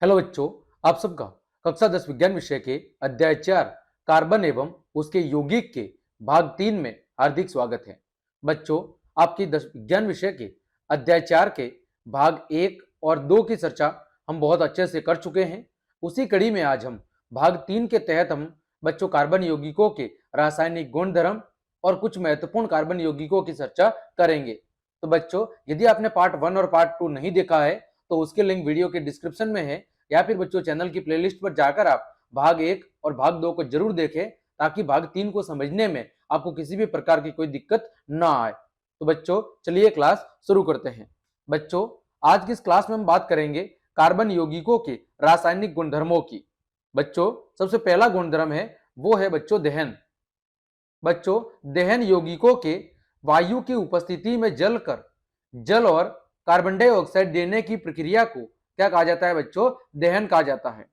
Hello बच्चों, आप सबका कक्षा 10 विज्ञान विषय के अध्याय 4 कार्बन एवं उसके यौगिक के भाग 3 में हार्दिक स्वागत है। बच्चों, आपकी 10 विज्ञान विषय के अध्याय 4 के भाग 1 और 2 की चर्चा हम बहुत अच्छे से कर चुके हैं। उसी कड़ी में आज हम भाग 3 के तहत हम बच्चों कार्बन यौगिकों के रासायनिक गुणधर्म और कुछ महत्वपूर्ण कार्बन यौगिकों की चर्चा करेंगे। तो बच्चों, यदि आपने पार्ट 1 और पार्ट 2 नहीं देखा है तो उसके लिंक वीडियो के डिस्क्रिप्शन में है, या फिर बच्चों चैनल की प्लेलिस्ट पर जाकर आप भाग 1 और भाग 2 को जरूर देखें ताकि भाग 3 को समझने में आपको किसी भी प्रकार की कोई दिक्कत ना आए। तो बच्चों चलिए क्लास शुरू करते हैं। बच्चों, आज की इस क्लास में हम बात करेंगे कार्बन यौगिकों के रासायनिक गुणधर्मों की। बच्चों, सबसे पहला गुणधर्म है वो है बच्चों दहन। बच्चों, दहन यौगिकों के वायु की उपस्थिति में जलकर जल और कार्बन डाइऑक्साइड देने की प्रक्रिया को क्या कहा जाता है बच्चों? दहन कहा जाता है।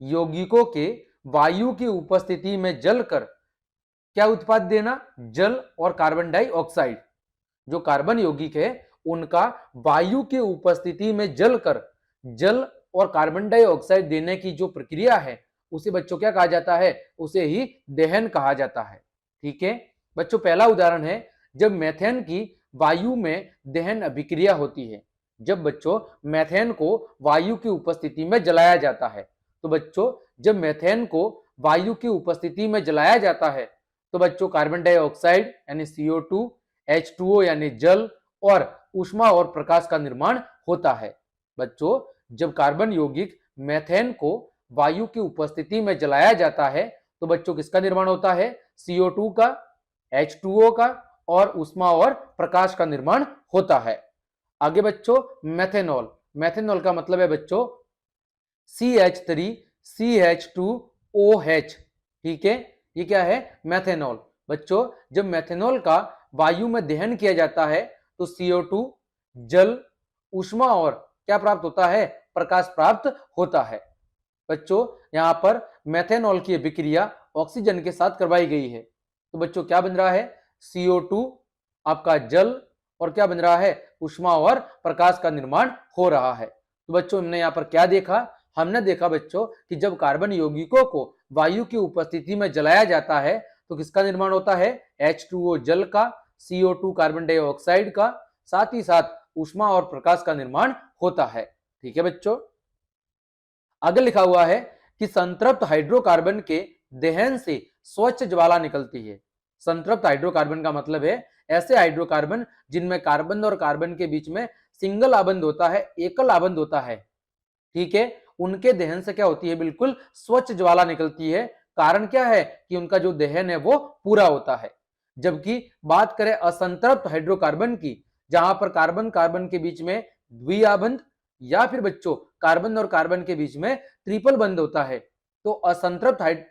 यौगिकों के वायु की उपस्थिति में जलकर क्या उत्पाद देना? जल और कार्बन डाइऑक्साइड। जो कार्बन यौगिक है उनका वायु की उपस्थिति में जलकर जल और कार्बन डाइऑक्साइड देने की जो प्रक्रिया है उसे बच्चों क्या कहा जाता है? उसे ही दहन कहा जाता है। ठीक है बच्चों, पहला उदाहरण है जब मेथेन की वायु में दहन अभिक्रिया होती है। जब बच्चों मेथेन को वायु की उपस्थिति में जलाया जाता है, तो बच्चों जब मेथेन को वायु की उपस्थिति में जलाया जाता है तो बच्चों कार्बन डाइऑक्साइड यानी CO2, H2O यानी जल और ऊष्मा और प्रकाश का निर्माण होता है। बच्चों, जब कार्बन यौगिक मेथेन को वायु की उपस्थिति में जलाया जाता है तो बच्चों किसका निर्माण होता है? CO2 का, H2O का और ऊष्मा और प्रकाश का निर्माण होता है। आगे बच्चों मेथेनॉल। मेथेनॉल का मतलब है बच्चों CH3CH2OH। ठीक है, ये क्या है? मेथेनॉल। बच्चों जब मेथेनॉल का वायु में दहन किया जाता है तो CO2, जल, ऊष्मा और क्या प्राप्त होता है? प्रकाश प्राप्त होता है। बच्चों यहां पर मेथेनॉल की अभिक्रिया ऑक्सीजन के साथ करवाई गई है, तो बच्चों क्या बन रहा है? CO2 आपका जल और क्या बन रहा है? ऊष्मा और प्रकाश का निर्माण हो रहा है। तो बच्चों हमने यहाँ पर क्या देखा? हमने देखा बच्चों कि जब कार्बन यौगिकों को वायु की उपस्थिति में जलाया जाता है तो किसका निर्माण होता है? H2O जल का, CO2 कार्बन डाइऑक्साइड का, साथ ही साथ ऊष्मा और प्रकाश का निर्माण होता है। ठीक है बच्चों, आगे लिखा हुआ है कि संतृप्त हाइड्रोकार्बन के दहन से स्वच्छ ज्वाला निकलती है। संतृप्त हाइड्रोकार्बन का मतलब है ऐसे हाइड्रोकार्बन जिनमें कार्बन और कार्बन के बीच में सिंगल आबंध होता है, एकल आबंध होता है। ठीक है, उनके दहन से क्या होती है? बिल्कुल स्वच्छ ज्वाला निकलती है। कारण क्या है? कि उनका जो दहन है वो पूरा होता है। जबकि बात करें असंतृप्त हाइड्रोकार्बन की, जहां पर कार्बन कार्बन के बीच में द्विआबंध या फिर बच्चों कार्बन और कार्बन के बीच में ट्रिपल बंध होता है, तो असंतृप्त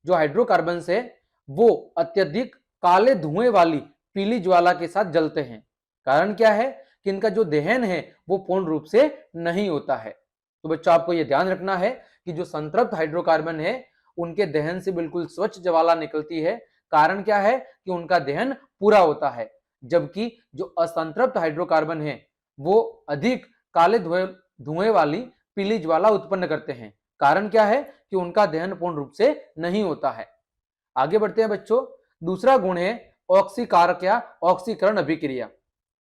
जो हाइड्रोकार्बन है वो अत्यधिक काले धुएं वाली पीली ज्वाला के साथ जलते हैं। कारण क्या है? कि इनका जो दहन है वो पूर्ण रूप से नहीं होता है। तो बच्चों आपको यह ध्यान रखना है कि जो संतृप्त हाइड्रोकार्बन है उनके दहन से बिल्कुल स्वच्छ ज्वाला निकलती है। कारण क्या है? कि उनका दहन पूरा होता है। जबकि जो असंतृप्त हाइड्रोकार्बन है वो अधिक काले धुएं वाली पीली ज्वाला उत्पन्न करते हैं। कारण क्या है? कि उनका दहन पूर्ण रूप से नहीं होता है। आगे बढ़ते हैं बच्चों, दूसरा गुण है ऑक्सीकारक या ऑक्सीकरण अभिक्रिया।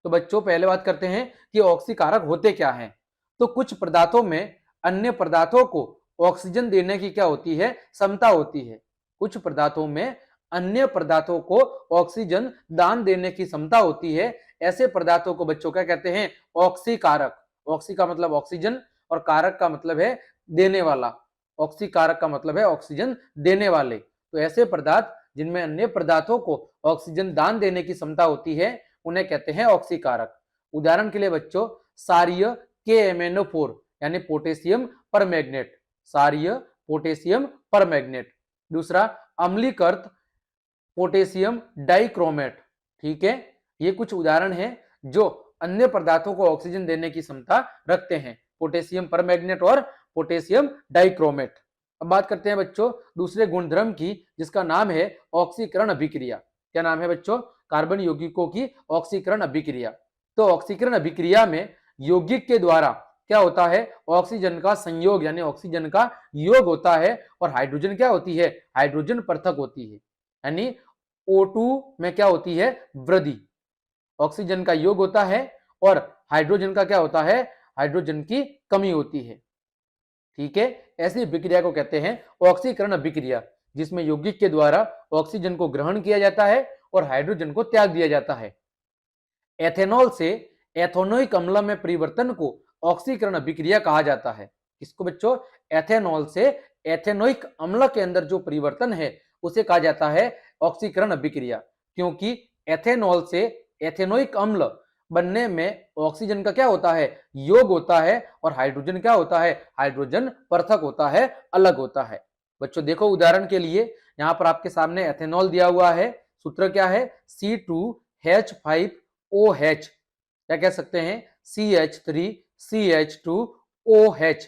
तो बच्चों पहले बात करते हैं कि ऑक्सीकारक होते क्या हैं। तो कुछ पदार्थों में अन्य पदार्थों को ऑक्सीजन देने की क्या होती है? क्षमता होती है। कुछ पदार्थों में अन्य पदार्थों को ऑक्सीजन दान देने की क्षमता होती है। ऐसे पदार्थों को बच्चों क्या कहते हैं? ऑक्सीकारक। ऑक्सी का मतलब ऑक्सीजन और कारक का मतलब है देने वाला। ऑक्सीकारक का मतलब है ऑक्सीजन देने वाले। तो ऐसे पदार्थ जिनमें अन्य पदार्थों को ऑक्सीजन दान देने की क्षमता होती है उन्हें कहते हैं ऑक्सीकारक। उदाहरण के लिए बच्चों सारीय KMnO4 यानी पोटेशियम परमैग्नेट। सारीय पोटेशियम परमैग्नेट। दूसरा अम्लीकृत पोटेशियम डाइक्रोमेट। ठीक है, ये कुछ उदाहरण हैं जो अन्य पदार्थों को ऑक्सीजन देने की क्षमता रखते हैं, पोटेशियम परमैग्नेट और पोटेशियम डाइक्रोमेट। अब बात करते हैं बच्चों दूसरे गुणधर्म की, जिसका नाम है ऑक्सीकरण अभिक्रिया। क्या नाम है बच्चों? कार्बन यौगिकों की ऑक्सीकरण अभिक्रिया। तो ऑक्सीकरण अभिक्रिया में यौगिक के द्वारा क्या होता है, ऑक्सीजन का संयोग यानी ऑक्सीजन का योग होता है, और हाइड्रोजन क्या होती है, हाइड्रोजन पृथक होती है। यानी O2 में क्या होती है, वृद्धि, ऑक्सीजन का योग होता है और हाइड्रोजन का क्या होता है, हाइड्रोजन की कमी होती है। ठीक है, ऐसी अभिक्रिया को कहते हैं ऑक्सीकरण अभिक्रिया, जिसमें यौगिक के द्वारा ऑक्सीजन को ग्रहण किया जाता है और हाइड्रोजन को त्याग दिया जाता है। एथेनॉल से एथेनोइक अम्ल में परिवर्तन को ऑक्सीकरण अभिक्रिया कहा जाता है। इसको बच्चों, एथेनॉल से एथेनोइक अम्ल के अंदर जो परिवर्तन है उसे कहा जाता है ऑक्सीकरण अभिक्रिया, क्योंकि एथेनॉल से एथेनोइक अम्ल बनने में ऑक्सीजन का क्या होता है, योग होता है, और हाइड्रोजन क्या होता है, हाइड्रोजन पृथक होता है, अलग होता है। बच्चों देखो उदाहरण के लिए यहां पर आपके सामने एथेनॉल दिया हुआ है, सूत्र क्या है, C2H5OH, क्या कह सकते हैं, CH3CH2OH।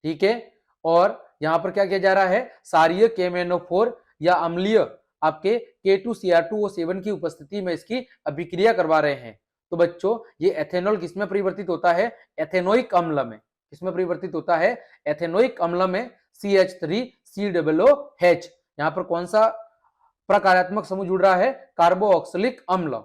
ठीक है, और यहां पर क्या किया जा रहा है, क्षारीय KMnO4 या अम्लीय आपके K2Cr2O7 की उपस्थिति में इसकी अभिक्रिया करवा रहे हैं। तो बच्चों ये एथेनॉल किसमें परिवर्तित होता है, एथेनोइक अम्ल में। किसमें परिवर्तित होता है, एथेनोइक अम्ल में, CH3COOH। यहां पर कौन सा प्रकारात्मक समूह जुड़ रहा है, कार्बोक्सिलिक अम्ल।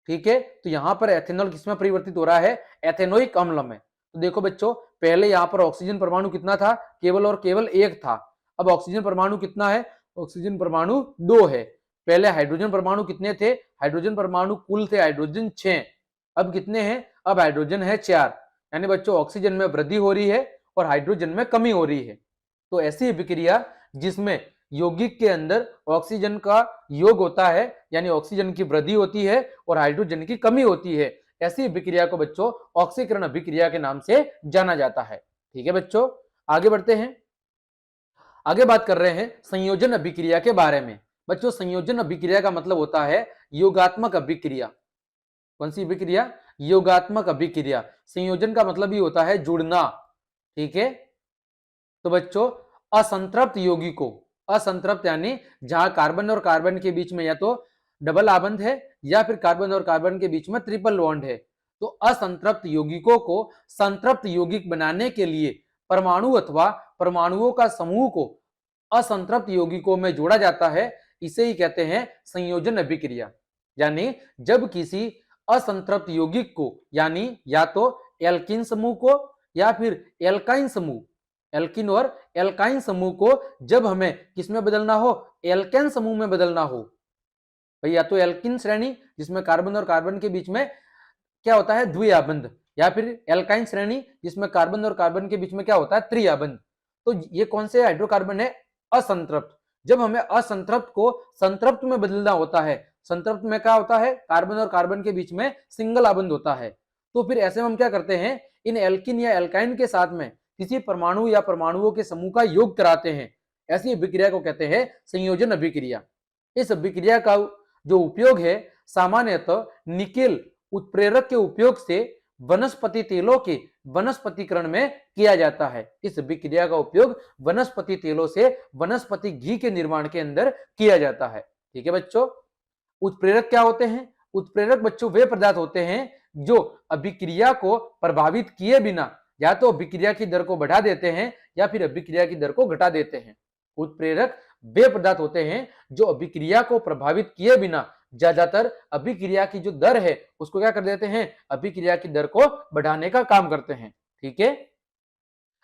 ठीक है, तो यहां पर एथेनॉल किसमें परिवर्तित हो रहा है, एथेनोइक अम्ल में। तो देखो बच्चों, पहले यहां पर ऑक्सीजन परमाणु कितना था, केवल और केवल एक था। अब ऑक्सीजन परमाणु कितना है, ऑक्सीजन परमाणु 2 है। पहले हाइड्रोजन परमाणु कितने थे, हाइड्रोजन परमाणु कुल थे हाइड्रोजन 6, अब कितने हैं, अब हाइड्रोजन है 4। यानी बच्चों ऑक्सीजन में वृद्धि हो रही है और हाइड्रोजन में कमी हो रही है। तो ऐसी अभिक्रिया जिसमें यौगिक के अंदर ऑक्सीजन का योग होता है यानी ऑक्सीजन की वृद्धि होती है और हाइड्रोजन की कमी होती है, ऐसी अभिक्रिया को बच्चों ऑक्सीकरण अभिक्रिया के नाम से जाना जाता है। ठीक है बच्चों, आगे बढ़ते हैं। आगे बात कर रहे हैं संयोजन अभिक्रिया के बारे में। बच्चों संयोजन अभिक्रिया का मतलब होता है योगात्मक अभिक्रिया। कौन सी अभिक्रिया, योगात्मक अभिक्रिया। संयोजन का मतलब ही होता है जुड़ना। ठीक है, तो बच्चों असंतृप्त यौगिक को, असंतृप्त यानी जहां कार्बन और कार्बन के बीच में या तो डबल आबंध है या फिर कार्बन और कार्बन के बीच में ट्रिपल बॉन्ड है, तो असंतृप्त यौगिकों को संतृप्त यौगिक बनाने के लिए परमाणु अथवा परमाणुओं का समूह को असंतृप्त यौगिकों में जोड़ा जाता है। इसे ही कहते हैं संयोजन अभिक्रिया। यानी जब किसी असंतृप्त यौगिक को यानी या तो एल्किन समूह को या फिर एल्काइन समूह, एल्किन और एल्काइन समूह को जब हमें किसमें बदलना हो, एल्केन समूह में बदलना हो, भाई या तो एल्किन श्रेणी जिसमें कार्बन और कार्बन के बीच में क्या होता है द्विआबंध, या फिर एल्काइन श्रेणी जिसमें कार्बन और कार्बन के बीच में क्या होता है त्रिआबंध। तो ये कौन से हाइड्रोकार्बन है, असंतृप्त। जब हमें असंतृप्त को संतृप्त में बदलना होता है, संतृप्त में क्या होता है, कार्बन और कार्बन के बीच में सिंगल आबंध होता है, तो फिर ऐसे में हम क्या करते हैं, इन एल्किन या एल्काइन के साथ में किसी परमाणु या परमाणुओं के समूह का योग कराते हैं। ऐसी अभिक्रिया को कहते हैं संयोजन अभिक्रिया। इस अभिक्रिया का जो उपयोग है सामान्यतः निकेल उत्प्रेरक के उपयोग से वनस्पति तेलों के वनस्पतिकरण में किया जाता है। इस अभिक्रिया का उपयोग वनस्पति तेलों से वनस्पति घी के निर्माण के अंदर किया जाता है। ठीक है बच्चों, उत्प्रेरक क्या होते हैं, उत्प्रेरक बच्चों वे पदार्थ होते हैं जो अभिक्रिया को प्रभावित किए बिना या तो अभिक्रिया की दर को बढ़ा देते हैं या फिर अभिक्रिया की दर को घटा देते हैं। उत्प्रेरक वे पदार्थ होते हैं जो अभिक्रिया को प्रभावित किए बिना ज्यादातर अभिक्रिया की जो दर है उसको क्या कर देते हैं, अभिक्रिया की दर को बढ़ाने का काम करते हैं। ठीक है,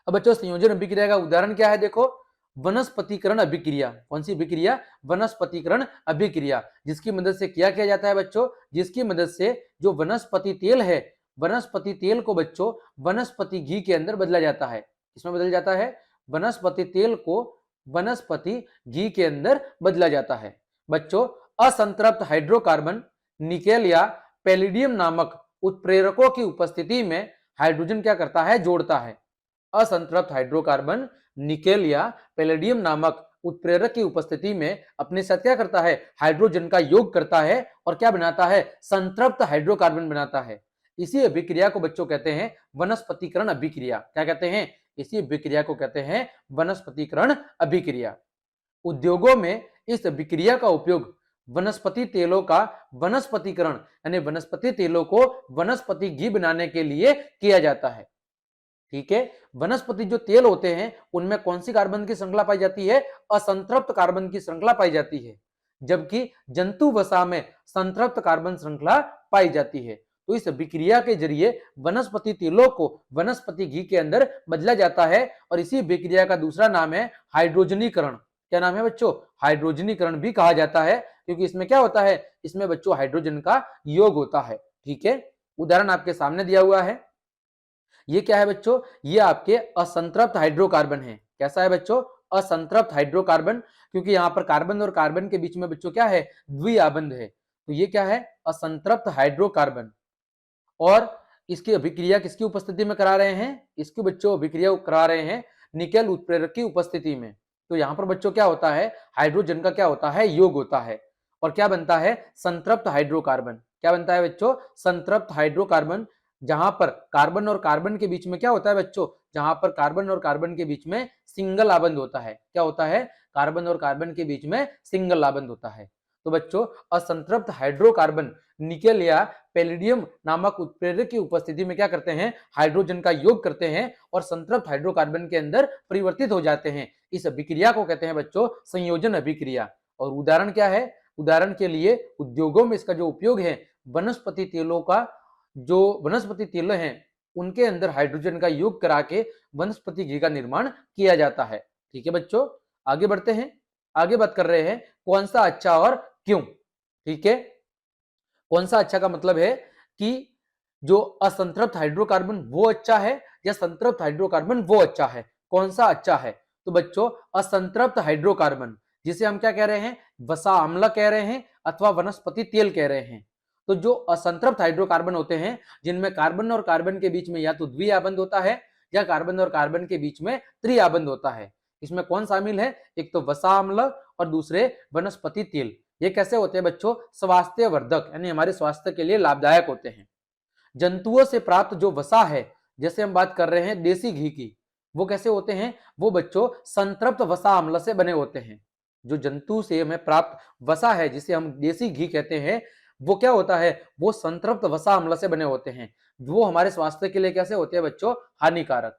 अब बच्चों संयोजन अभिक्रिया का उदाहरण क्या है, देखो वनस्पतिकरण अभिक्रिया। कौन सी अभिक्रिया, वनस्पतिकरण अभिक्रिया, जिसकी मदद से किया जाता है बच्चों, जिसकी मदद से जो वनस्पति तेल है, वनस्पति तेल को बच्चों वनस्पति घी के अंदर बदला जाता है। किसमें बदल जाता है, वनस्पति तेल को वनस्पति घी के अंदर बदला जाता है। बच्चों असंतृप्त हाइड्रोकार्बन निकेल या पैलिडियम नामक उत्प्रेरकों की उपस्थिति में हाइड्रोजन क्या करता है, जोड़ता है। असंतृप्त हाइड्रोकार्बन निकेल या पैलेडियम नामक उत्प्रेरक की उपस्थिति में अपने साथ क्या करता है, हाइड्रोजन का योग करता है और क्या बनाता है, संतृप्त हाइड्रोकार्बन बनाता है। इसी अभिक्रिया को बच्चों कहते हैं वनस्पतिकरण अभिक्रिया। क्या कहते हैं, इसी अभिक्रिया को कहते हैं वनस्पतिकरण अभिक्रिया। उद्योगों में इस अभिक्रिया का उपयोग वनस्पति तेलों का वनस्पतिकरण यानी वनस्पति तेलों को वनस्पति घी बनाने के लिए किया जाता है। ठीक है। वनस्पति जो तेल होते हैं उनमें कौन सी कार्बन की श्रृंखला पाई जाती है? असंतृप्त कार्बन की श्रृंखला पाई जाती है, जबकि जंतु वसा में संतृप्त कार्बन श्रृंखला पाई जाती है। तो इस अभिक्रिया के जरिए वनस्पति तेलों को वनस्पति घी के अंदर बदला जाता है और इसी अभिक्रिया का दूसरा नाम है हाइड्रोजनीकरण। क्या नाम है बच्चों? हाइड्रोजनीकरण भी कहा जाता है, क्योंकि इसमें क्या होता है? इसमें बच्चों हाइड्रोजन का योग होता है। ठीक है, उदाहरण आपके सामने दिया हुआ है। ये क्या है बच्चों? ये आपके असंतृप्त हाइड्रोकार्बन है। कैसा है बच्चों? असंतृप्त हाइड्रोकार्बन, क्योंकि यहां पर कार्बन और कार्बन के बीच में बच्चों क्या है? द्विआबंध है। तो ये क्या है? असंतृप्त हाइड्रोकार्बन। और इसकी अभिक्रिया किसकी उपस्थिति में करा रहे हैं? इसकी बच्चों अभिक्रिया करा रहे हैं निकेल उत्प्रेरक की उपस्थिति में। तो यहां पर बच्चों क्या होता है? हाइड्रोजन का क्या होता है? योग होता है। और क्या बनता है? संतृप्त हाइड्रोकार्बन। क्या बनता है बच्चों? संतृप्त हाइड्रोकार्बन। जहां पर कार्बन और कार्बन के बीच में क्या होता है बच्चों? जहां पर कार्बन और कार्बन के बीच में सिंगल आबंध होता है। क्या होता है? कार्बन और कार्बन के बीच में सिंगल आबंध होता है। तो बच्चों असंतृप्त हाइड्रोकार्बन निकेल या पैलिडियम नामक उत्प्रेरक की उपस्थिति में क्या करते हैं? हाइड्रोजन का योग करते हैं और संतृप्त हाइड्रोकार्बन के अंदर परिवर्तित हो जाते हैं। इस अभिक्रिया को कहते हैं बच्चों संयोजन अभिक्रिया। और उदाहरण क्या है? उदाहरण के लिए उद्योगों में इसका जो उपयोग है, वनस्पति तेलों का जो वनस्पति तेल हैं उनके अंदर हाइड्रोजन का योग करा के वनस्पति घी का निर्माण किया जाता है। ठीक है बच्चों, आगे बढ़ते हैं। आगे बात कर रहे हैं कौन सा अच्छा और क्यों। ठीक है, कौन सा अच्छा का मतलब है कि जो असंतृप्त हाइड्रोकार्बन वो अच्छा है या संतृप्त हाइड्रोकार्बन वो अच्छा है, कौन सा अच्छा है? तो बच्चों असंतृप्त हाइड्रोकार्बन, जिसे हम क्या कह रहे हैं? वसा अम्ल कह रहे हैं अथवा वनस्पति तेल कह रहे हैं। तो जो असंतृप्त हाइड्रोकार्बन होते हैं जिनमें कार्बन और कार्बन के बीच में या तो द्विआबंध होता है या कार्बन और कार्बन के बीच में त्रिआबंध होता है, इसमें कौन शामिल है? एक तो वसा अम्ल और दूसरे वनस्पति तेल। ये कैसे होते हैं बच्चों? स्वास्थ्य वर्धक, यानी हमारे स्वास्थ्य के लिए लाभदायक होते हैं। जंतुओं से प्राप्त जो वसा है, जैसे हम बात कर रहे हैं देसी घी की, वो कैसे होते हैं? वो बच्चों संतृप्त वसा अम्ल से बने होते हैं। जो जंतु से हमें प्राप्त वसा है जिसे हम देसी घी कहते हैं, वो क्या होता है? वो संतृप्त वसा अम्ल से बने होते हैं। वो हमारे स्वास्थ्य के लिए कैसे होते हैं बच्चों? हानिकारक।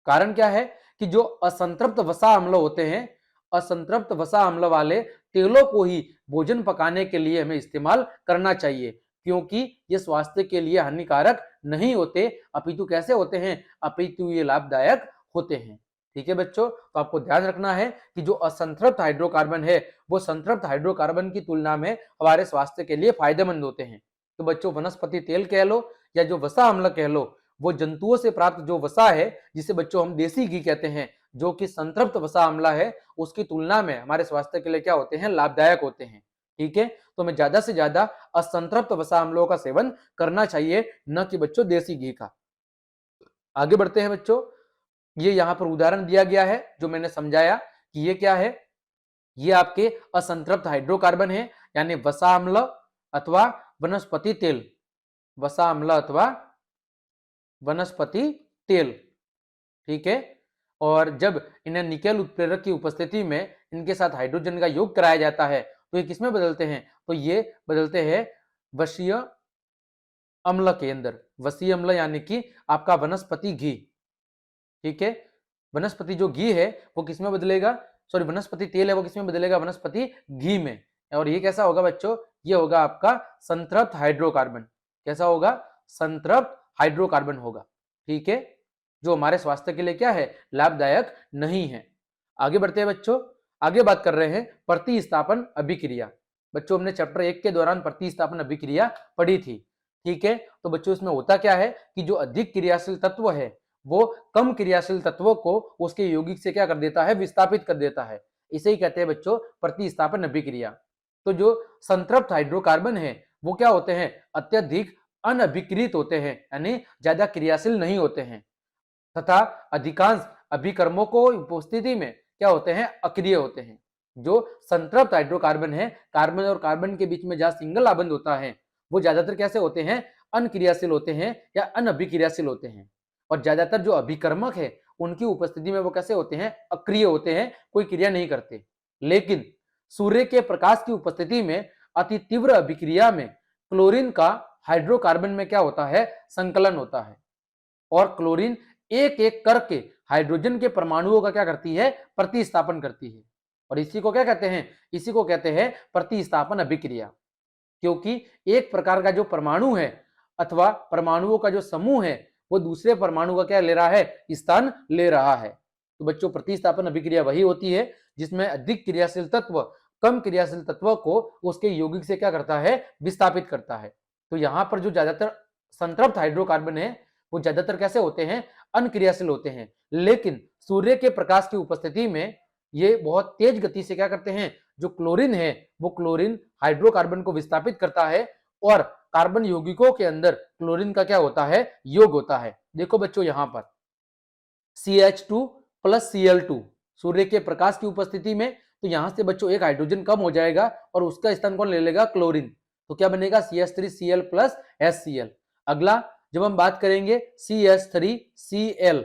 कारण क्या है कि जो असंतृप्त वसा अम्ल होते हैं, असंतृप्त वसा अम्ल वाले तेलों को ही भोजन पकाने के लिए हमें इस्तेमाल करना चाहिए, क्योंकि ये स्वास्थ्य के लिए हानिकारक नहीं होते, अपितु कैसे होते हैं? अपितु ये लाभदायक होते हैं। ठीक है बच्चों, तो आपको ध्यान रखना है कि जो असंतृप्त हाइड्रोकार्बन है वो संतृप्त हाइड्रोकार्बन की तुलना में हमारे स्वास्थ्य के लिए फायदेमंद होते हैं। तो बच्चों वनस्पति तेल कह लो या जो वसा अम्ल कह लो, वो जंतुओं से प्राप्त जो वसा है जिसे बच्चों हम देसी घी कहते हैं, जो कि संतृप्त वसा अम्ल है, उसकी तुलना में हमारे स्वास्थ्य के लिए क्या होते हैं? लाभदायक होते हैं। ठीक है, तो हमें ज्यादा से ज्यादा असंतृप्त वसा अम्लों का सेवन करना चाहिए, न कि बच्चों देसी घी का। आगे बढ़ते हैं बच्चों। ये यहां पर उदाहरण दिया गया है जो मैंने समझाया कि ये क्या है? ये आपके असंतृप्त हाइड्रोकार्बन है, यानी वसा अम्ल अथवा वनस्पति तेल। वसा अम्ल अथवा वनस्पति तेल। ठीक है, और जब इन्हें निकेल उत्प्रेरक की उपस्थिति में इनके साथ हाइड्रोजन का योग कराया जाता है तो ये किसमें बदलते हैं? तो ये बदलते हैं वसीय अम्ल के अंदर। वसीय अम्ल यानी कि आपका वनस्पति घी। ठीक है, वनस्पति जो घी है वो किसमें बदलेगा? सॉरी, वनस्पति तेल है वो किसमें बदलेगा? वनस्पति घी में। और ये कैसा होगा बच्चों? ये होगा आपका संतृप्त हाइड्रोकार्बन। कैसा होगा? संतृप्त हाइड्रोकार्बन होगा। ठीक है, जो हमारे स्वास्थ्य के लिए क्या है? लाभदायक नहीं है। आगे बढ़ते हैं बच्चों। आगे बात कर रहे हैं प्रतिस्थापन अभिक्रिया। बच्चों हमने चैप्टर 1 के दौरान प्रतिस्थापन अभिक्रिया पढ़ी थी। ठीक है, तो बच्चों इसमें होता क्या है कि जो अधिक क्रियाशील तत्व है वो कम क्रियाशील तत्वों को उसके यौगिक से क्या कर देता है? विस्थापित कर देता है। इसे ही कहते हैं बच्चों प्रतिस्थापन अभिक्रिया। तो जो संतृप्त हाइड्रोकार्बन है वो क्या होते हैं? अत्यधिक अनअभिकृत होते हैं, यानी ज्यादा क्रियाशील नहीं होते हैं, तथा अधिकांश अभिकर्मों को उपस्थिति में क्या होते हैं? अक्रिय होते हैं। जो संतृप्त हाइड्रोकार्बन है, कार्बन और कार्बन के बीच में जहां सिंगल आबंध होता है, वो ज्यादातर कैसे होते हैं? अनक्रियाशील होते हैं या अनअभिक्रियाशील होते हैं। और ज्यादातर जो अभिकर्मक है उनकी उपस्थिति में वो कैसे होते हैं? अक्रिय होते हैं, कोई क्रिया नहीं करते। लेकिन सूर्य के प्रकाश की उपस्थिति में अति तीव्र अभिक्रिया में क्लोरीन का हाइड्रोकार्बन में क्या होता है? संकलन होता है, और क्लोरीन एक एक करके हाइड्रोजन के परमाणुओं का क्या करती है, प्रतिस्थापन करती है। और इसी को क्या कहते हैं, इसी को कहते हैं प्रतिस्थापन अभिक्रिया। क्योंकि एक प्रकार का जो परमाणु है अथवा परमाणुओं का जो समूह है वो दूसरे परमाणु का क्या ले रहा है, स्थान ले रहा है। तो बच्चों प्रतिस्थापन अभिक्रिया वही होती है जिसमें अधिक क्रियाशील तत्व कम क्रियाशील तत्व को उसके यौगिक से क्या करता है, विस्थापित करता है। तो यहां पर जो ज्यादातर संतृप्त हाइड्रोकार्बन है वो ज्यादातर कैसे होते हैं, अनक्रियाशील होते हैं। लेकिन सूर्य के प्रकाश की उपस्थिति में ये बहुत तेज गति से क्या करते हैं, जो क्लोरीन है वो क्लोरीन हाइड्रोकार्बन को विस्थापित करता है और कार्बन यौगिकों के अंदर क्लोरीन का क्या होता है, योग होता है। देखो बच्चों यहां पर CH2 प्लस Cl2 सूर्य के प्रकाश की उपस्थिति में, तो यहां से बच्चों एक हाइड्रोजन कम हो जाएगा और उसका स्थान कौन ले लेगा, क्लोरीन। तो क्या बनेगा CH3Cl प्लस HCl। अगला जब हम बात करेंगे CH3Cl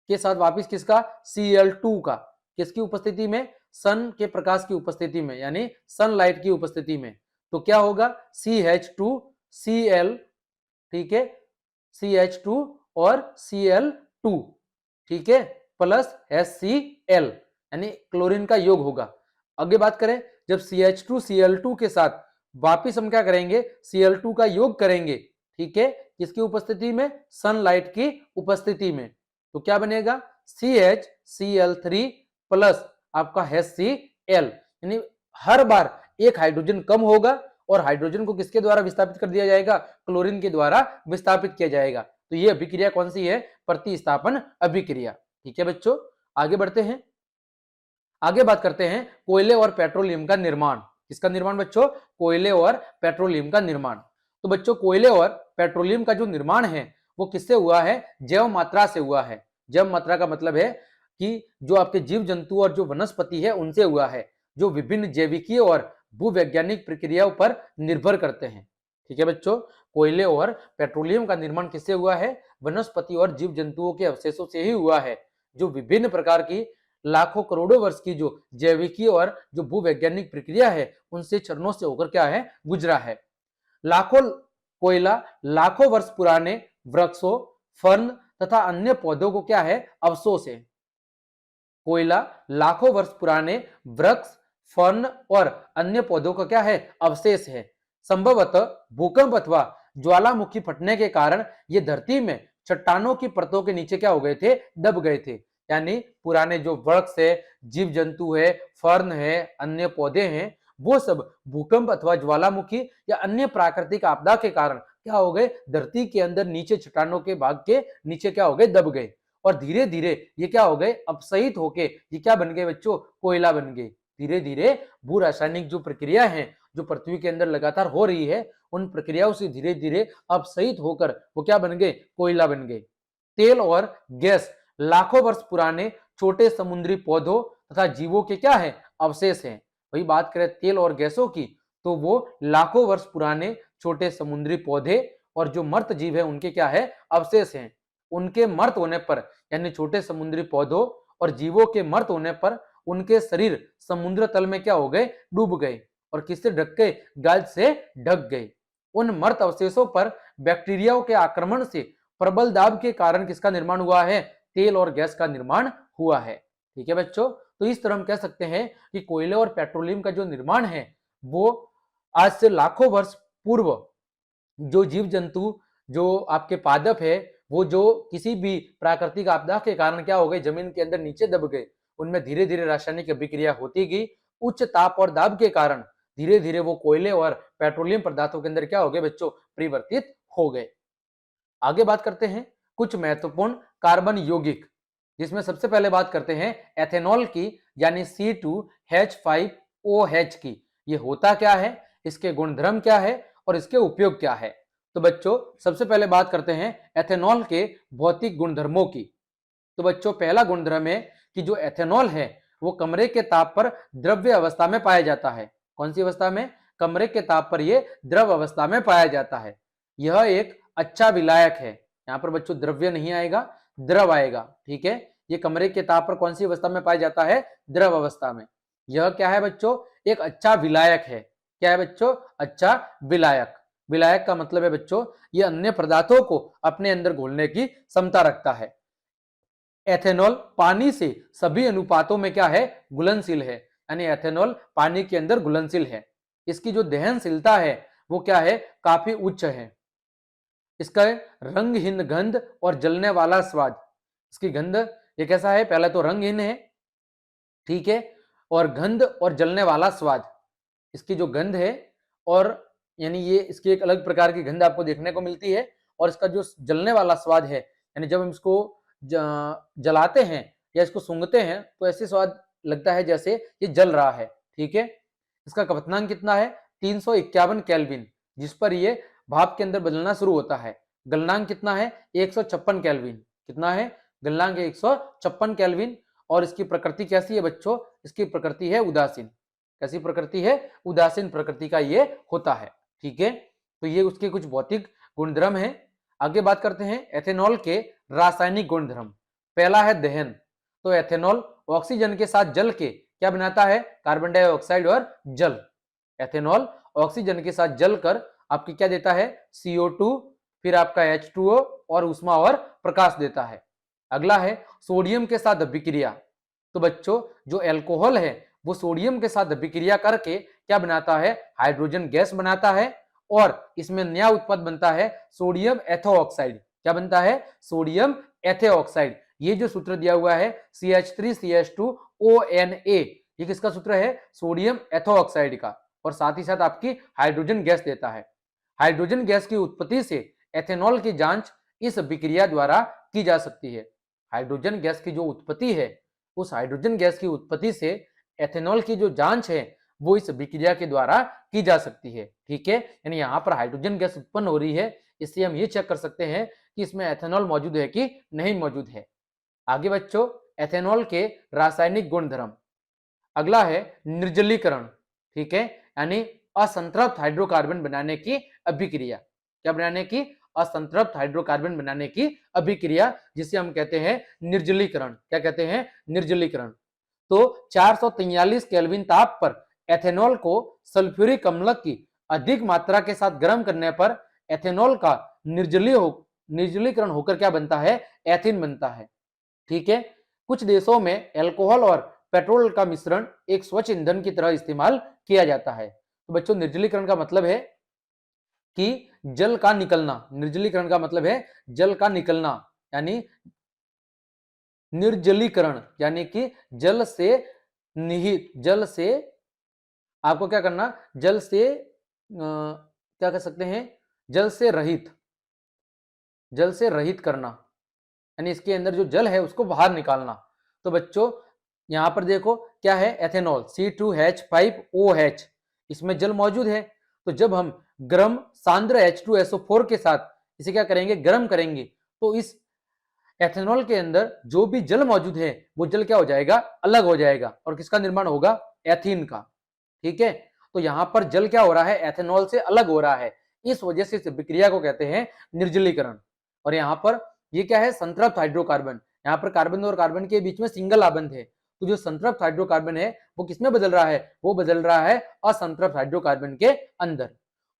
के साथ वापिस किसका, Cl2 का, किसकी उपस्थिति में, सन के प्रकाश की उपस्थिति में, यानी सनलाइट की उपस्थिति में। तो क्या होगा CH2Cl, ठीक है, CH2 और Cl2, ठीक है, प्लस HCl यानी क्लोरीन का योग होगा। आगे बात करें जब CH2Cl2 के साथ वापिस हम क्या करेंगे, Cl2 का योग करेंगे, ठीक है, किसकी उपस्थिति में, सनलाइट की उपस्थिति में। तो क्या बनेगा CHCl3 प्लस आपका HCl, यानी हर बार एक हाइड्रोजन कम होगा और हाइड्रोजन को किसके द्वारा विस्थापित कर दिया जाएगा, क्लोरीन के द्वारा विस्थापित किया जाएगा। तो ये अभिक्रिया कौन सी है, प्रतिस्थापन अभिक्रिया। ठीक है बच्चों, आगे बढ़ते हैं। आगे बात करते हैं कोयले और पेट्रोलियम का निर्माण। किसका निर्माण बच्चों, कोयले और पेट्रोलियम का निर्माण। तो बच्चों कोयले और पेट्रोलियम का जो निर्माण है वो किससे हुआ है, जैव मात्रा से हुआ है। जैव मात्रा का मतलब है कि जो आपके जीव जंतु और जो वनस्पति है उनसे हुआ है, जो विभिन्न जैविकीय और भूवैज्ञानिक प्रक्रियाओं पर निर्भर करते हैं। ठीक है बच्चों, कोयले और पेट्रोलियम का निर्माण किससे हुआ है, वनस्पति और जीव जंतुओं के अवशेषों से ही हुआ है, जो विभिन्न प्रकार की लाखों करोड़ों वर्ष की जो जैविकीय और जो भूवैज्ञानिक प्रक्रिया है उनसे चरणों से होकर क्या है, गुजरा है। लाखों कोयला लाखों वर्ष पुराने वृक्षों, फर्न तथा अन्य पौधों को क्या है, अवशेष है। कोयला लाखों वर्ष पुराने वृक्ष, फर्न और अन्य पौधों का क्या है, अवशेष है। संभवतः भूकंप अथवा ज्वालामुखी फटने के कारण ये धरती में चट्टानों की परतों के नीचे क्या हो गए थे, दब गए थे। यानी पुराने जो वृक्ष है, जीव जंतु है, फर्न है, अन्य पौधे हैं, वो सब भूकंप अथवा ज्वालामुखी या अन्य प्राकृतिक आपदा के कारण क्या हो गए, धरती के अंदर नीचे चट्टानों के भाग के नीचे क्या हो गए, दब गए। और धीरे धीरे ये क्या हो गए, अपसहित होके ये क्या बन गए बच्चों, कोयला बन गए। धीरे धीरे भू रासायनिक जो प्रक्रिया है जो पृथ्वी के अंदर लगातार हो रही है, उन प्रक्रियाओं से धीरे धीरे अपसहित होकर वो क्या बन गए, कोयला बन गए। तेल और गैस लाखों वर्ष पुराने छोटे समुद्री पौधों तथा जीवों के क्या है, अवशेष हैं। वही बात करें तेल और गैसों की, तो वो लाखों वर्ष पुराने छोटे समुद्री पौधे और जो मर्त जीव है उनके क्या है, अवशेष हैं। उनके मर्त होने पर, यानी छोटे समुद्री पौधों और जीवों के मर्त होने पर उनके शरीर समुद्र तल में क्या हो गए, डूब गए और किससे ढक गए, गाज से ढक गए। उन मर्त अवशेषों पर बैक्टीरियाओं के आक्रमण से प्रबल दाब के कारण किसका निर्माण हुआ है, तेल और गैस का निर्माण हुआ है। ठीक है बच्चों, तो इस तरह हम कह सकते हैं कि कोयले और पेट्रोलियम का जो निर्माण है वो आज से लाखों वर्ष पूर्व जो जीव जंतु, जो आपके पादप है, वो जो किसी भी प्राकृतिक आपदा के कारण क्या हो गए, जमीन के अंदर नीचे दब गए, उनमें धीरे धीरे रासायनिक अभिक्रिया होती गई। उच्च ताप और दाब के कारण धीरे धीरे वो कोयले और पेट्रोलियम पदार्थों के अंदर क्या हो गए बच्चों, परिवर्तित हो गए। आगे बात करते हैं कुछ महत्वपूर्ण कार्बन यौगिक, जिसमें सबसे पहले बात करते हैं एथेनॉल की, यानी C2H5OH की। ये होता क्या है, इसके गुणधर्म क्या है और इसके उपयोग क्या है। तो बच्चों सबसे पहले बात करते हैं एथेनॉल के भौतिक गुणधर्मों की। तो बच्चों पहला गुणधर्म है कि जो एथेनॉल है वो कमरे के ताप पर द्रव्य अवस्था में पाया जाता है। कौन सी अवस्था में, कमरे के ताप पर ये द्रव अवस्था में पाया जाता है। यह एक अच्छा विलायक है। यहाँ पर बच्चों द्रव्य नहीं आएगा, द्रव आएगा। ठीक है, ये कमरे के ताप पर कौन सी अवस्था में पाया जाता है, द्रव अवस्था में। यह क्या है बच्चों, एक अच्छा विलायक है। क्या है बच्चों, अच्छा विलायक। विलायक का मतलब है बच्चों ये अन्य पदार्थों को अपने अंदर घोलने की क्षमता रखता है। एथेनॉल पानी से सभी अनुपातों में क्या है, घुलनशील है, यानी एथेनॉल पानी के अंदर घुलनशील है। इसकी जो दहनशीलता है वो क्या है, काफी उच्च है। इसका रंगहीन गंध और जलने वाला स्वाद, इसकी गंध ये कैसा है, पहला तो रंगहीन है, ठीक है, और गंध और जलने वाला स्वाद, इसकी जो गंध है और यानी ये इसकी एक अलग प्रकार की गंध आपको देखने को मिलती है, और इसका जो जलने वाला स्वाद है, यानी जब हम इसको जलाते हैं या इसको सूंघते हैं तो ऐसे स्वाद लगता है जैसे ये जल रहा है, ठीक है। इसका क्वथनांक कितना है, 351 केल्विन, जिस पर ये भाप के अंदर बदलना शुरू होता है। गलनांक कितना है, 156 केल्विन, कितना है, गलनांक 156 केल्विन। और इसकी प्रकृति कैसी है बच्चों, इसकी प्रकृति है उदासीन। कैसी प्रकृति है, उदासीन प्रकृति का ये होता है, ठीक है। तो ये उसके कुछ भौतिक गुणधर्म है। आगे बात करते हैं एथेनॉल के रासायनिक गुणधर्म। पहला है दहन, तो एथेनॉल ऑक्सीजन के साथ जल के क्या बनाता है, कार्बन डाइऑक्साइड और जल। एथेनॉल ऑक्सीजन के साथ जलकर आपकी क्या देता है, CO2, फिर आपका H2O और ऊष्मा और प्रकाश देता है। अगला है सोडियम के साथ अभिक्रिया। तो बच्चों जो एल्कोहल है वो सोडियम के साथ अभिक्रिया करके क्या बनाता है, हाइड्रोजन गैस बनाता है, और इसमें नया उत्पाद बनता है सोडियम एथोऑक्साइड। क्या बनता है, सोडियम एथोऑक्साइड। ये जो सूत्र दिया हुआ है CH3CH2ONA, ये किसका सूत्र है, सोडियम एथोऑक्साइड का, और साथ ही साथ आपकी हाइड्रोजन गैस देता है। हाइड्रोजन गैस की उत्पत्ति से एथेनॉल की जांच इस अभिक्रिया द्वारा की जा सकती है। हाइड्रोजन गैस की जो उत्पत्ति है, उस हाइड्रोजन गैस की उत्पत्ति से एथेनॉल की जो जांच है वो इस अभिक्रिया के द्वारा की जा सकती है, ठीक है। यानी यहाँ पर हाइड्रोजन गैस उत्पन्न हो रही है, इससे हम ये चेक कर सकते हैं कि इसमें एथेनॉल मौजूद है कि नहीं मौजूद है। आगे बच्चों एथेनॉल के रासायनिक गुणधर्म। अगला है निर्जलीकरण, ठीक है, यानी असंतृप्त हाइड्रोकार्बन बनाने की अभिक्रिया। क्या बनाने की, असंतृप्त हाइड्रोकार्बन बनाने की अभिक्रिया, जिसे हम कहते हैं निर्जलीकरण। क्या कहते हैं, निर्जलीकरण। तो 443 केल्विन ताप पर एथेनॉल को सल्फ्यूरिक अम्ल की अधिक मात्रा के साथ गर्म करने पर एथेनॉल का निर्जलीकरण होकर क्या बनता है, एथिन बनता है, ठीक है। कुछ देशों में एल्कोहल और पेट्रोल का मिश्रण एक स्वच्छ ईंधन की तरह इस्तेमाल किया जाता है। तो बच्चों निर्जलीकरण का मतलब है कि जल का निकलना, निर्जलीकरण का मतलब है जल का निकलना, यानी निर्जलीकरण यानी कि जल से निहित, जल से आपको क्या करना, जल से क्या कह सकते हैं, जल से रहित, जल से रहित करना, यानी इसके अंदर जो जल है उसको बाहर निकालना। तो बच्चों यहां पर देखो क्या है, एथेनॉल C2H5OH, इसमें जल मौजूद है। तो जब हम गर्म सांद्र H2SO4 के साथ इसे क्या करेंगे, गर्म करेंगे, तो इस एथेनॉल के अंदर जो भी जल मौजूद है वो जल क्या हो जाएगा, अलग हो जाएगा, और किसका निर्माण होगा, एथीन का, ठीक है। तो यहां पर जल क्या हो रहा है, एथेनॉल से अलग हो रहा है, इस वजह से इस विक्रिया को कहते हैं निर्जलीकरण। और यहाँ पर ये क्या है, संतृप्त हाइड्रोकार्बन, यहाँ पर कार्बन और कार्बन के बीच में सिंगल आबंध है, तो जो संतृप्त हाइड्रोकार्बन है वो किसमें बदल रहा है, वो बदल रहा है असंतृप्त हाइड्रोकार्बन के अंदर।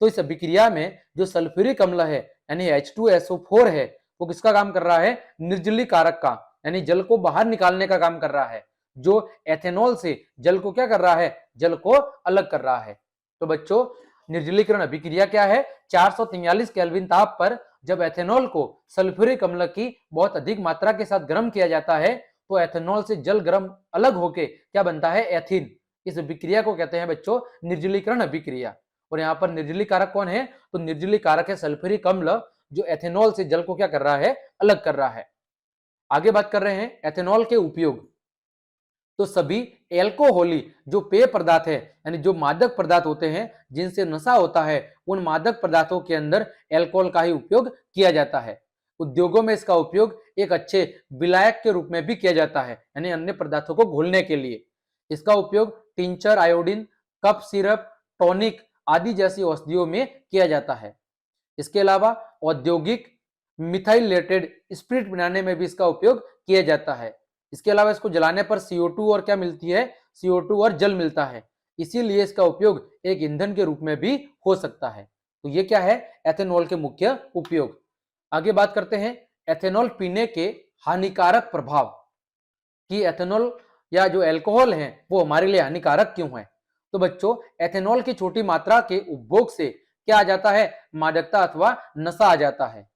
तो इस अभिक्रिया में जो सल्फ्यूरिक अम्ल है यानी H2SO4 है, वो किसका काम कर रहा है, निर्जलीकारक का, यानी जल को बाहर निकालने का काम कर रहा है, जो एथेनॉल से जल को क्या कर रहा है, जल को अलग कर रहा है। तो बच्चों निर्जलीकरण अभिक्रिया क्या है, 443 केल्विन ताप पर जब एथेनॉल को सल्फ्यूरिक अम्ल की बहुत अधिक मात्रा के साथ गर्म किया जाता है तो एथेनॉल से जल गर्म अलग होके क्या बनता है, एथीन। इस अभिक्रिया को कहते हैं बच्चों निर्जलीकरण अभिक्रिया। और यहाँ पर निर्जलीकारक कौन है, तो निर्जलीकारक है सल्फ्यूरिक अम्ल, जो एथेनॉल से जल को क्या कर रहा है, अलग कर रहा है। आगे बात कर रहे हैं एथेनॉल के उपयोग। तो सभी एल्कोहली जो पेय पदार्थ है, यानी जो मादक पदार्थ होते हैं जिनसे नशा होता है, उन मादक पदार्थों के अंदर एल्कोहल का ही उपयोग किया जाता है। उद्योगों में इसका उपयोग एक अच्छे विलायक के रूप में भी किया जाता है, यानी अन्य पदार्थों को घोलने के लिए। इसका उपयोग tincture, iodine, cough syrup, tonic आदि जैसी औषधियों में किया जाता है। इसके अलावा औद्योगिक मिथाइलेटेड स्पिरिट बनाने में भी इसका उपयोग किया जाता है। इसके अलावा इसको जलाने पर CO2 और क्या मिलती है, CO2 और जल मिलता है, इसीलिए इसका उपयोग एक ईंधन के रूप में भी हो सकता है। तो ये क्या है, एथेनॉल के मुख्य उपयोग। आगे बात करते हैं एथेनॉल पीने के हानिकारक प्रभाव कि एथेनॉल या जो अल्कोहल है वो हमारे लिए हानिकारक क्यों है। तो बच्चों, एथेनॉल की छोटी मात्रा के उपभोग से क्या आ जाता है, मादकता अथवा नशा आ जाता है।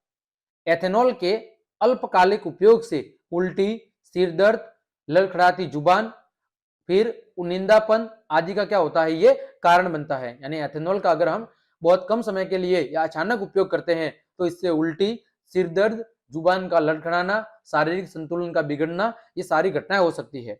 एथेनॉल के अल्पकालिक उपयोग से उल्टी, सिर दर्द, लड़खड़ाती जुबान, फिर उनिंदापन आदि का क्या होता है, ये कारण बनता है। यानी एथेनॉल का अगर हम बहुत कम समय के लिए या अचानक उपयोग करते हैं तो इससे उल्टी, सिर दर्द, जुबान का लड़खड़ाना, शारीरिक संतुलन का बिगड़ना, ये सारी घटनाएं हो सकती है।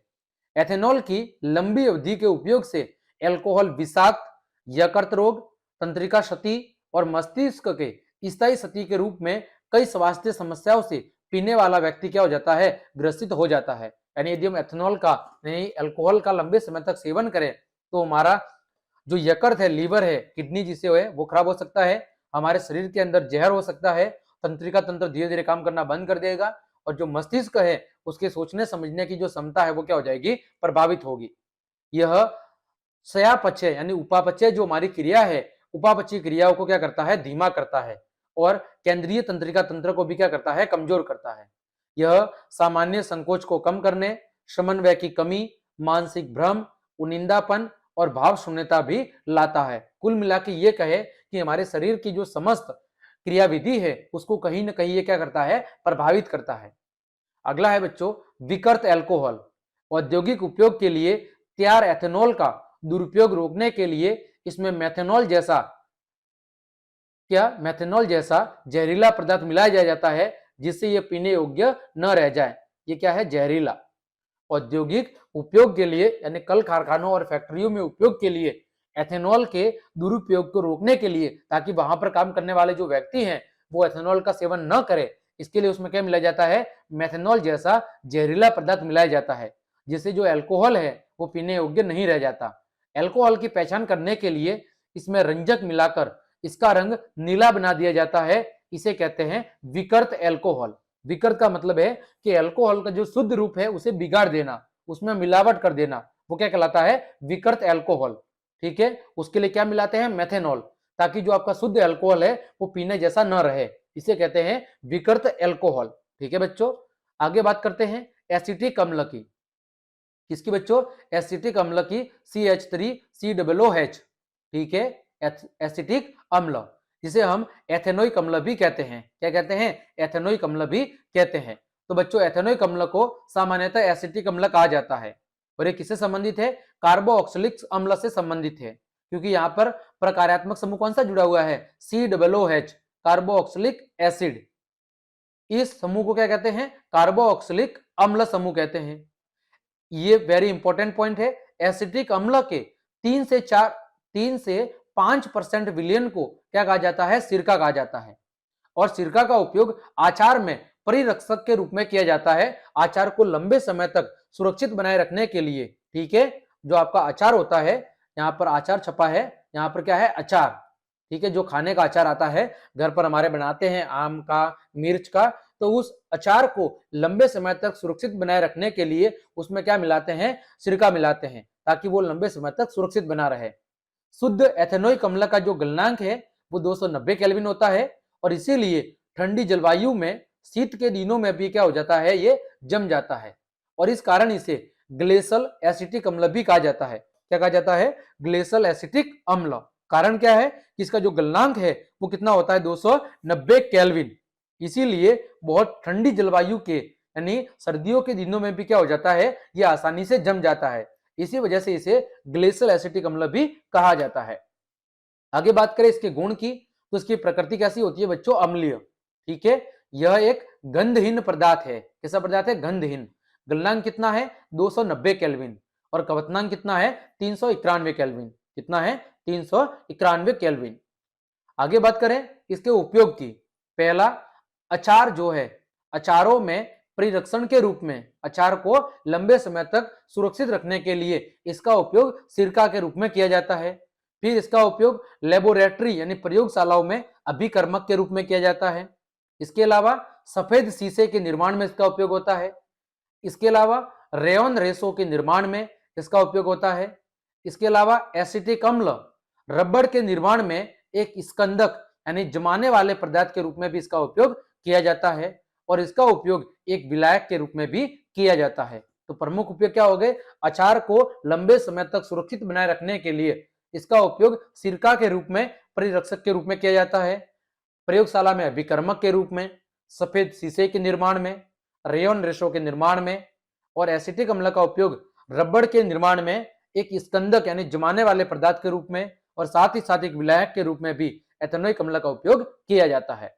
एथेनॉल की लंबी अवधि के उपयोग से एल्कोहल विषाक्त, यकृत रोग, तंत्रिका क्षति और मस्तिष्क के स्थायी क्षति के रूप में कई स्वास्थ्य समस्याओं से पीने वाला व्यक्ति क्या हो जाता है, ग्रसित हो जाता है। यानी यदि हम एथेनॉल का नहीं अल्कोहल का लंबे समय तक सेवन करें तो हमारा जो यकृत है, लीवर है, किडनी जिसे है वो खराब हो सकता है, हमारे शरीर के अंदर जहर हो सकता है, तंत्रिका तंत्र धीरे धीरे काम करना बंद कर देगा और जो मस्तिष्क है उसके सोचने समझने की जो क्षमता है वो क्या हो जाएगी, प्रभावित होगी। यह चयापचय यानी उपापचय जो हमारी क्रिया है, उपापचय क्रियाओं को क्या करता है, धीमा करता है और केंद्रीय तंत्रिका तंत्र को भी क्या करता है, कमजोर करता है। यह सामान्य संकोच को कम करने, समन्वय की कमी, मानसिक भ्रम, उनिंदापन और भाव शून्यता भी लाता है। कुल मिला के ये कहे कि हमारे शरीर की जो समस्त क्रियाविधि है उसको कहीं ना कहीं ये क्या करता है, प्रभावित करता है। अगला है बच्चों विकृत अल्कोहल। औद्योगिक उपयोग के लिए तैयार एथेनॉल का दुरुपयोग रोकने के लिए इसमें मेथनॉल जैसा जहरीला पदार्थ मिलाया जाता है जिससे यह पीने योग्य न रह जाए। ये क्या है, जहरीला। औद्योगिक उपयोग के लिए यानी कल कारखानों और फैक्ट्रियों में उपयोग के लिए एथेनॉल के दुरुपयोग को रोकने के लिए, ताकि वहां पर काम करने वाले जो व्यक्ति हैं वो एथेनॉल का सेवन न करे, इसके लिए उसमें क्या मिलाया जाता है, मेथनॉल जैसा जहरीला पदार्थ मिलाया जाता है जिससे जो अल्कोहल है वो पीने योग्य नहीं रह जाता। अल्कोहल की पहचान करने के लिए इसमें रंजक मिलाकर इसका रंग नीला बना दिया जाता है। इसे कहते हैं विकृत अल्कोहल। विकृत का मतलब है कि अल्कोहल का जो शुद्ध रूप है उसे बिगाड़ देना, उसमें मिलावट कर देना, वो क्या कहलाता है, विकृत अल्कोहल। ठीक है, उसके लिए क्या मिलाते हैं, मेथेनॉल, ताकि जो आपका शुद्ध अल्कोहल है वो पीने जैसा न रहे, इसे कहते हैं विकृत अल्कोहल। ठीक है बच्चों, आगे बात करते हैं एसिटिक अम्ल की। किसकी बच्चों, एसिटिक अम्ल की, CH3COOH। ठीक है, एसिटिक अम्ल जिसे हम एथेनोइक अम्ल भी कहते हैं। क्या कहते हैं, एथेनोइक अम्ल भी कहते हैं। तो बच्चों एथेनोइक अम्ल को सामान्यतः एसिटिक अम्ल कहा जाता है और ये किससे संबंधित है, कार्बोक्सिलिक अम्ल से संबंधित है, क्योंकि यहाँ पर प्रकार्यात्मक समूह कौन सा जुड़ा हुआ है, COOH, कार्बोक्सिलिक एसिड। इस समूह को क्या कहते हैं, कार्बोक्सिलिक अम्ल समूह कहते हैं। ये वेरी इंपॉर्टेंट पॉइंट है। एसिटिक अम्ल के 3 से 5% विलयन को क्या कहा जाता है, सिरका कहा जाता है। और सिरका का उपयोग आचार में परिरक्षक के रूप में किया जाता है, आचार को लंबे समय तक सुरक्षित बनाए रखने के लिए। ठीक है, जो आपका अचार होता है, यहाँ पर आचार छपा है, यहाँ पर क्या है, अचार। ठीक है, जो खाने का अचार आता है, घर पर हमारे बनाते हैं आम का, मिर्च का, तो उस अचार को लंबे समय तक सुरक्षित बनाए रखने के लिए उसमें क्या मिलाते हैं, सिरका मिलाते हैं, ताकि वो लंबे समय तक सुरक्षित बना रहे। शुद्ध एथेनोइक अम्ल का जो गलनांक है वो 290 केल्विन होता है और इसीलिए ठंडी जलवायु में, शीत के दिनों में भी क्या हो जाता है, ये जम जाता है और इस कारण इसे ग्लेशियल एसिटिक अम्ल भी कहा जाता है। क्या कहा जाता है, ग्लेशियल एसिटिक अम्ल। कारण क्या है कि इसका जो गलनांक है वो कितना होता है, 290 केल्विन। इसीलिए बहुत ठंडी जलवायु के यानी सर्दियों के दिनों में भी क्या हो जाता है, ये आसानी से जम जाता है। इसी वजह से इसे ग्लेशियल एसिटिक अम्ल भी कहा जाता है। आगे बात करें इसके गुण की, तो इसकी प्रकृति कैसी होती है बच्चों, अम्लीय। ठीक है, यह एक गंधहीन पदार्थ है। कैसा पदार्थ है, गंधहीन। गलनांक कितना है, 290 केल्विन और कवतनांक कितना है, 391 केल्विन। कितना है, 391 केल्विन। आगे बात करें इसके उपयोग की। पहला, अचार जो है, अचारों में परिरक्षण के रूप में, अचार को लंबे समय तक सुरक्षित रखने के लिए इसका उपयोग सिरका के रूप में किया जाता है। फिर इसका उपयोग लेबोरेटरी यानी प्रयोगशालाओं में अभिकर्मक के रूप में किया जाता है। इसके अलावा सफेद शीशे के निर्माण में इसका उपयोग होता है। इसके अलावा रेयन रेशों के निर्माण में इसका उपयोग होता है। इसके अलावा एसिटिक अम्ल रबड़ के निर्माण में एक स्कंदक यानी जमाने वाले पदार्थ के रूप में भी इसका उपयोग किया जाता है। और इसका उपयोग एक विलायक के रूप में भी किया जाता है। तो प्रमुख उपयोग क्या हो गए? अचार को लंबे समय तक सुरक्षित बनाए रखने के लिए इसका उपयोग सिरका के रूप में, परिरक्षक के रूप में किया जाता है, प्रयोगशाला में अभिकर्मक के रूप में, सफेद शीशे के निर्माण में, रेयन रेशों के निर्माण में, और एसिटिक अम्ल का उपयोग रबड़ के निर्माण में एक स्कंदक यानी जमाने वाले पदार्थ के रूप में, और साथ ही साथ एक विलायक के रूप में भी एथेनोइक अम्ल का उपयोग किया जाता है।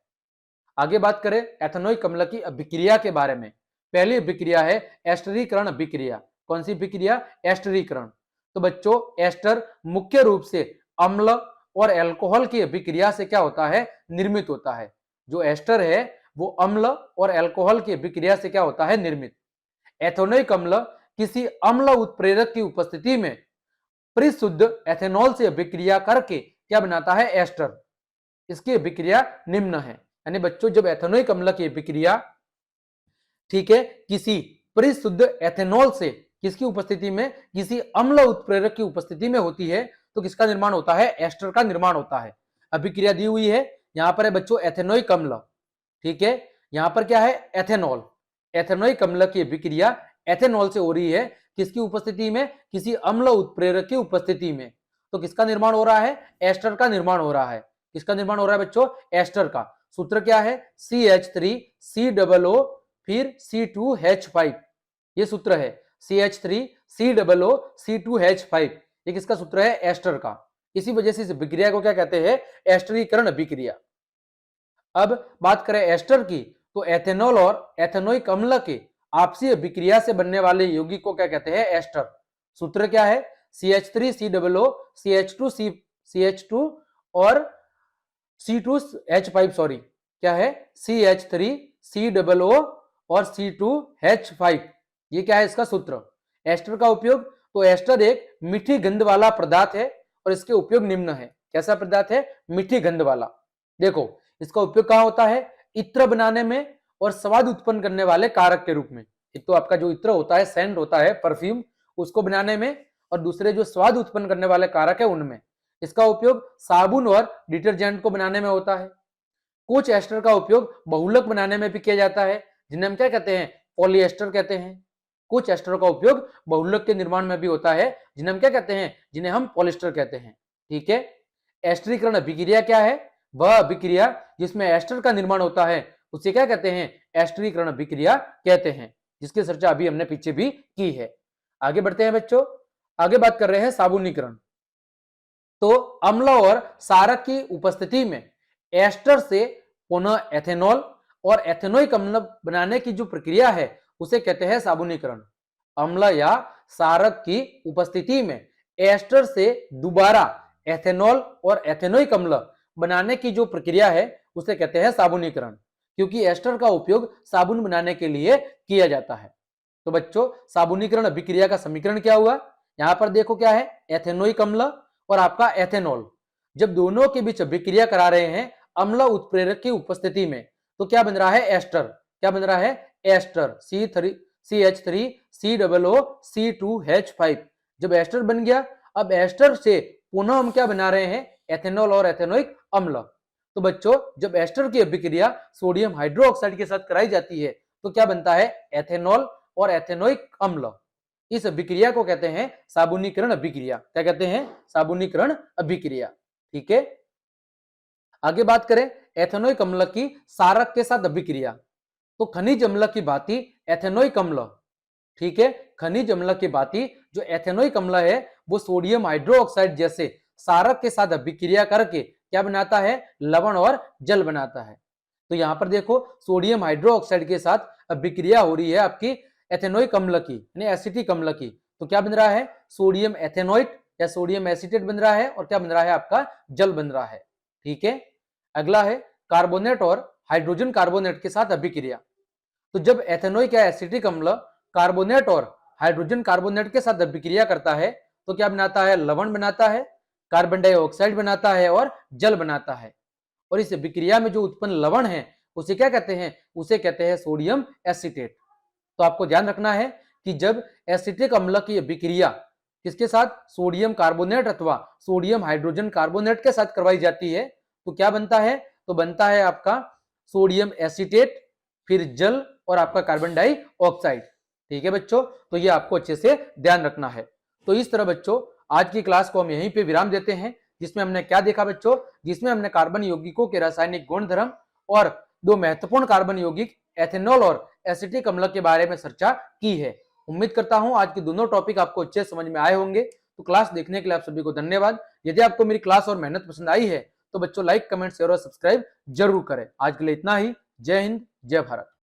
आगे बात करें एथेनोइक अम्ल की अभिक्रिया के बारे में। पहली अभिक्रिया है एस्टरीकरण अभिक्रिया। कौन सी अभिक्रिया? एस्टरीकरण। तो बच्चों, एस्टर मुख्य रूप से अम्ल और अल्कोहल की अभिक्रिया से क्या होता है? निर्मित होता है। जो एस्टर है वो अम्ल और अल्कोहल की अभिक्रिया से क्या होता है? निर्मित। एथेनोइक अम्ल किसी अम्ल उत्प्रेरक की उपस्थिति में परिशुद्ध एथेनॉल से अभिक्रिया करके क्या बनाता है? एस्टर। इसकी अभिक्रिया निम्न है। यानी बच्चों, जब एथेनोइक अम्ल की अभिक्रिया, ठीक है, किसी परिशुद्ध एथेनॉल से किसकी उपस्थिति में? किसी अम्ल उत्प्रेरक की उपस्थिति में होती है, तो किसका निर्माण होता है? एस्टर का निर्माण होता है। अभिक्रिया दी हुई है, यहां पर है बच्चों एथेनोइक अम्ल, ठीक है, यहां पर क्या है? एथेनॉल। एथेनोइक अम्ल की अभिक्रिया एथेनॉल से हो रही है, किसकी उपस्थिति में? किसी अम्ल उत्प्रेरक की उपस्थिति में। तो किसका निर्माण हो रहा है? एस्टर का निर्माण हो रहा है। किसका निर्माण हो रहा है बच्चों? एस्टर का। सूत्र क्या है? CH3COO फिर C2H5, ये सूत्र है। CH3COO C2H5, ये किसका सूत्र है? एस्टर का। इसी वजह से इस अभिक्रिया को क्या कहते हैं? एस्टरीकरण अभिक्रिया। अब बात करें एस्टर की, तो एथेनॉल और एथेनोइक अम्ल के आपसी अभिक्रिया से बनने वाले यौगिक को क्या कहते हैं? एस्टर। सूत्र क्या है? CH3COO CH2 और C2H5, सॉरी, क्या है? CH3COO और C2H5, ये क्या है इसका सूत्र? एस्टर का उपयोग, तो एस्टर एक मीठी गंध वाला पदार्थ है और इसके उपयोग निम्न है। कैसा पदार्थ है? मीठी गंध वाला। देखो, इसका उपयोग कहां होता है? इत्र बनाने में और स्वाद उत्पन्न करने वाले कारक के रूप में। एक तो आपका जो इत्र होता है, सेंट होता है, परफ्यूम, उसको बनाने में, और दूसरे जो स्वाद उत्पन्न करने वाले कारक है उनमें। इसका उपयोग साबुन और डिटर्जेंट को बनाने में होता है। कुछ एस्टर का उपयोग बहुलक बनाने में भी किया जाता है, जिन्हें हम क्या कहते हैं? पॉलीएस्टर कहते हैं। कुछ एस्टर का उपयोग बहुलक के निर्माण में भी होता है, जिन्हें हम क्या कहते हैं? जिन्हें हम पॉलिएस्टर कहते हैं। ठीक है। एस्टरीकरण अभिक्रिया क्या है? वह अभिक्रिया जिसमें एस्टर का निर्माण होता है उसे क्या कहते हैं? एस्टरीकरण अभिक्रिया कहते हैं, जिसकी चर्चा अभी हमने पीछे भी की है। आगे बढ़ते हैं बच्चों, आगे बात कर रहे हैं साबुनीकरण। तो अम्ल और सारक की उपस्थिति में एस्टर से पुनः एथेनॉल और एथेनोइक अम्ल बनाने की जो प्रक्रिया है उसे कहते हैं साबुनीकरण। अम्ल या सारक की उपस्थिति में एस्टर से दोबारा एथेनॉल और एथेनोइक अम्ल बनाने की जो प्रक्रिया है उसे कहते हैं साबुनीकरण, क्योंकि एस्टर का उपयोग साबुन बनाने के लिए किया जाता है। तो बच्चों, साबुनीकरण अभिक्रिया का समीकरण क्या हुआ? यहां पर देखो क्या है? एथेनोइक अम्ल और आपका एथेनॉल, जब दोनों के बीच अभिक्रिया करा रहे हैं अम्ल उत्प्रेरक की उपस्थिति में, तो क्या बन रहा है? एस्टर। क्या बन रहा है? एस्टर। CH3COO C2H5। जब एस्टर बन गया, अब एस्टर से पुनः हम क्या बना रहे हैं? एथेनॉल और एथेनोइक अम्ल। तो बच्चों, जब एस्टर की अभिक्रिया सोडियम हाइड्रोक्साइड के साथ कराई जाती है तो क्या बनता है? एथेनॉल और एथेनोइक अम्ल। इस अभिक्रिया को कहते हैं साबुनीकरण अभिक्रिया। क्या कहते हैं? साबुनीकरण अभिक्रिया। ठीक है। आगे बात करें एथेनोइक अम्ल की सारक के साथ अभिक्रिया। तो खनिज अम्ल की भांति एथेनोइक अम्ल, ठीक है, खनिज अम्ल की भांति जो एथेनोइक अम्ल है वो सोडियम हाइड्रोक्साइड जैसे सारक के साथ अभिक्रिया करके क्या बनाता है? लवण और जल बनाता है। तो यहां पर देखो, सोडियम हाइड्रोक्साइड के साथ अभिक्रिया हो रही है आपकी एथेनोइक अम्ल की, यानी एसिटिक अम्ल की। तो क्या बन रहा है? सोडियम एथेनोइट या सोडियम एसिटेट बन रहा है, और क्या बन रहा है? आपका जल बन रहा है। ठीक है। अगला है कार्बोनेट और हाइड्रोजन कार्बोनेट के साथ अभिक्रिया। तो जब एथेनोइक या एसिटिक अम्ल कार्बोनेट और हाइड्रोजन कार्बोनेट के साथ अभिक्रिया करता है तो क्या बनाता है? लवण बनाता है, कार्बन डाइऑक्साइड बनाता है और जल बनाता है। और इस अभिक्रिया में जो उत्पन्न लवण है उसे क्या कहते हैं? उसे कहते हैं सोडियम एसिटेट। तो आपको ध्यान रखना है कि जब एसिटिक अम्ल की अभिक्रिया किसके साथ? सोडियम कार्बोनेट अथवा सोडियम हाइड्रोजन कार्बोनेट के साथ करवाई जाती है तो क्या बनता है? तो बनता है आपका सोडियम एसिटेट, फिर जल और आपका कार्बन डाइऑक्साइड। ठीक है बच्चों, तो ये आपको अच्छे से ध्यान रखना है। तो इस तरह बच्चों आज की क्लास को हम यहीं पे विराम देते हैं, जिसमें हमने क्या देखा बच्चों, जिसमें हमने कार्बन यौगिकों के रासायनिक गुणधर्म और दो महत्वपूर्ण कार्बन यौगिक एथेनॉल और एसिटिक अम्ल के बारे में चर्चा की है। उम्मीद करता हूं आज के दोनों टॉपिक आपको अच्छे समझ में आए होंगे। तो क्लास देखने के लिए आप सभी को धन्यवाद। यदि आपको मेरी क्लास और मेहनत पसंद आई है तो बच्चों लाइक, कमेंट, शेयर और सब्सक्राइब जरूर करें। आज के लिए इतना ही। जय हिंद, जय भारत।